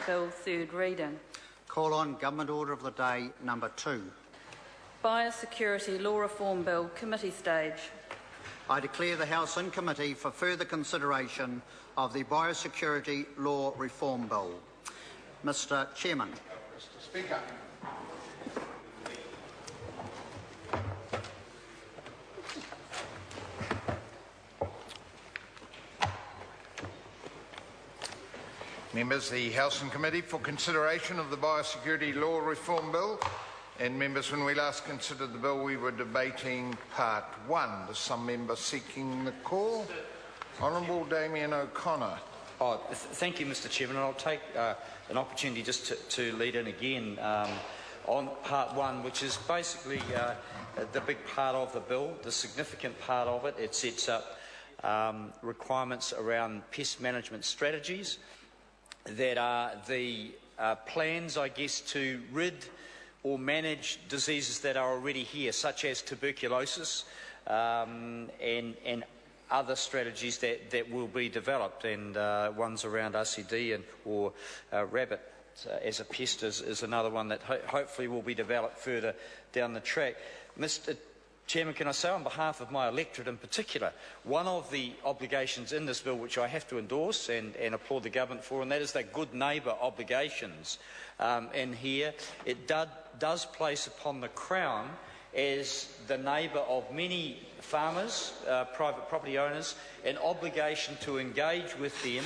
Bill, third reading. Call on Government Order of the Day number 2. Biosecurity Law Reform Bill, committee stage. I declare the House in committee for further consideration of the Biosecurity Law Reform Bill. Mr. Chairman. Mr. Speaker. Members, the House and Committee for consideration of the Biosecurity Law Reform Bill. And members, when we last considered the bill, we were debating Part 1. Does some member seeking the call? Honourable Damien O'Connor. Thank you, Mr. Chairman. I'll take an opportunity just to lead in again on Part 1, which is basically the big part of the bill, the significant part of it. It sets up requirements around pest management strategies that are the plans, I guess, to rid or manage diseases that are already here, such as tuberculosis and other strategies that will be developed, and ones around RCD or rabbit as a pest is another one that hopefully will be developed further down the track. Mr. Chairman, can I say on behalf of my electorate in particular, one of the obligations in this bill which I have to endorse and applaud the government for, and that is the good neighbour obligations in here. It does place upon the Crown, as the neighbour of many farmers, private property owners, an obligation to engage with them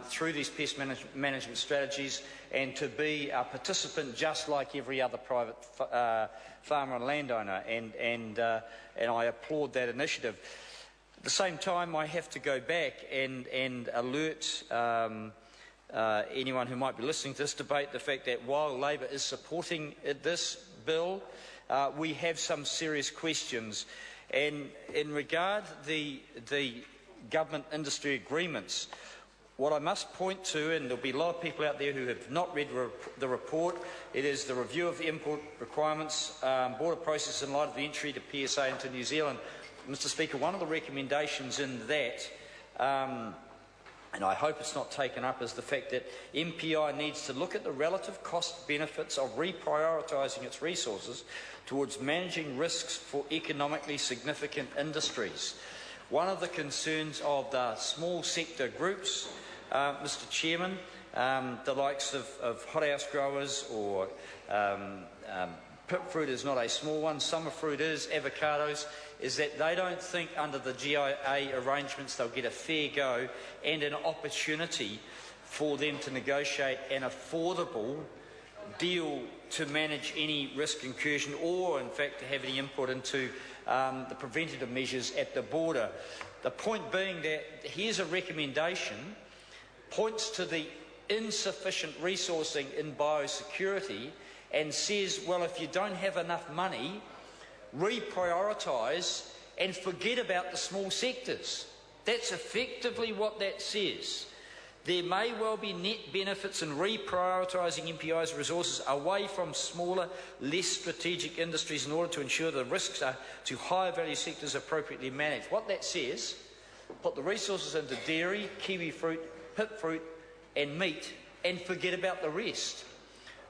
through these pest management strategies and to be a participant just like every other private farmer and landowner, and I applaud that initiative. At the same time, I have to go back and alert anyone who might be listening to this debate the fact that while Labor is supporting this bill, we have some serious questions. And in regard to the government industry agreements, what I must point to, and there'll be a lot of people out there who have not read the report, it is the review of the import requirements, border process in light of the entry to PSA into New Zealand. Mr. Speaker, one of the recommendations in that, and I hope it's not taken up, is the fact that MPI needs to look at the relative cost benefits of reprioritising its resources towards managing risks for economically significant industries. One of the concerns of the small sector groups, Mr. Chairman, the likes of hothouse growers, or pip fruit is not a small one, summer fruit is, avocados, is that they don't think under the GIA arrangements they'll get a fair go and an opportunity for them to negotiate an affordable deal to manage any risk incursion, or in fact to have any input into the preventative measures at the border. The point being that here's a recommendation, points to the insufficient resourcing in biosecurity and says, well, if you don't have enough money, reprioritise and forget about the small sectors. That's effectively what that says. There may well be net benefits in reprioritising MPI's resources away from smaller, less strategic industries in order to ensure the risks to higher value sectors are appropriately managed. What that says, put the resources into dairy, kiwi fruit, pip fruit and meat and forget about the rest.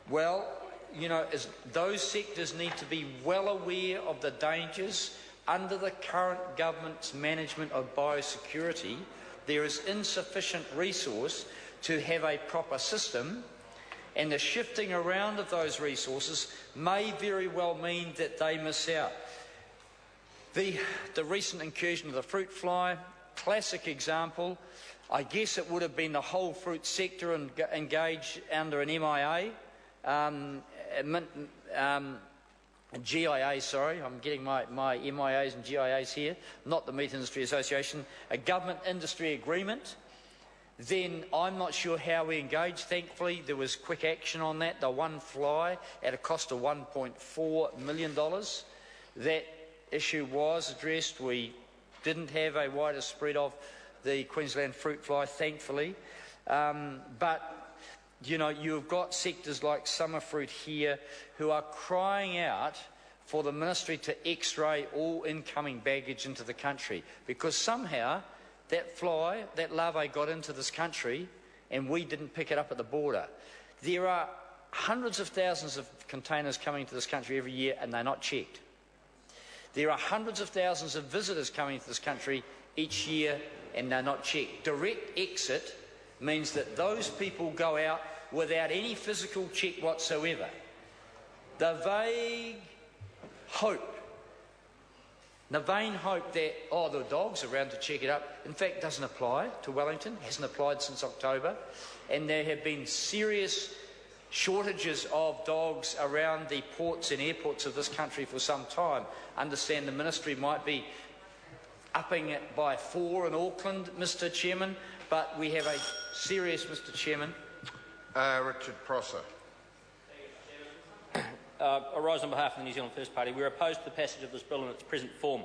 Well, you know, those sectors need to be well aware of the dangers under the current government's management of biosecurity. There is insufficient resource to have a proper system, and the shifting around of those resources may very well mean that they miss out. The recent incursion of the fruit fly, classic example. I guess it would have been the whole fruit sector engaged under an MIA, GIA, sorry, I'm getting my MIAs and GIAs here, not the Meat Industry Association, a government industry agreement, then I'm not sure how we engaged. Thankfully, there was quick action on that, the one fly at a cost of $1.4 million. That issue was addressed. We didn't have a wider spread of the Queensland fruit fly, thankfully. But you know, you've got sectors like summer fruit here who are crying out for the ministry to x-ray all incoming baggage into the country, because somehow that fly, that larvae got into this country and we didn't pick it up at the border. There are hundreds of thousands of containers coming to this country every year and they're not checked. There are hundreds of thousands of visitors coming to this country each year and they're not checked. Direct exit means that those people go out without any physical check whatsoever. The vague hope, the vain hope that, oh, the dogs are around to check it up, in fact doesn't apply to Wellington, hasn't applied since October, and there have been serious shortages of dogs around the ports and airports of this country for some time. I understand the ministry might be upping it by 4 in Auckland, Mr Chairman, but we have a serious, Mr Chairman. Richard Prosser. I rise on behalf of the New Zealand First Party. We are opposed to the passage of this bill in its present form.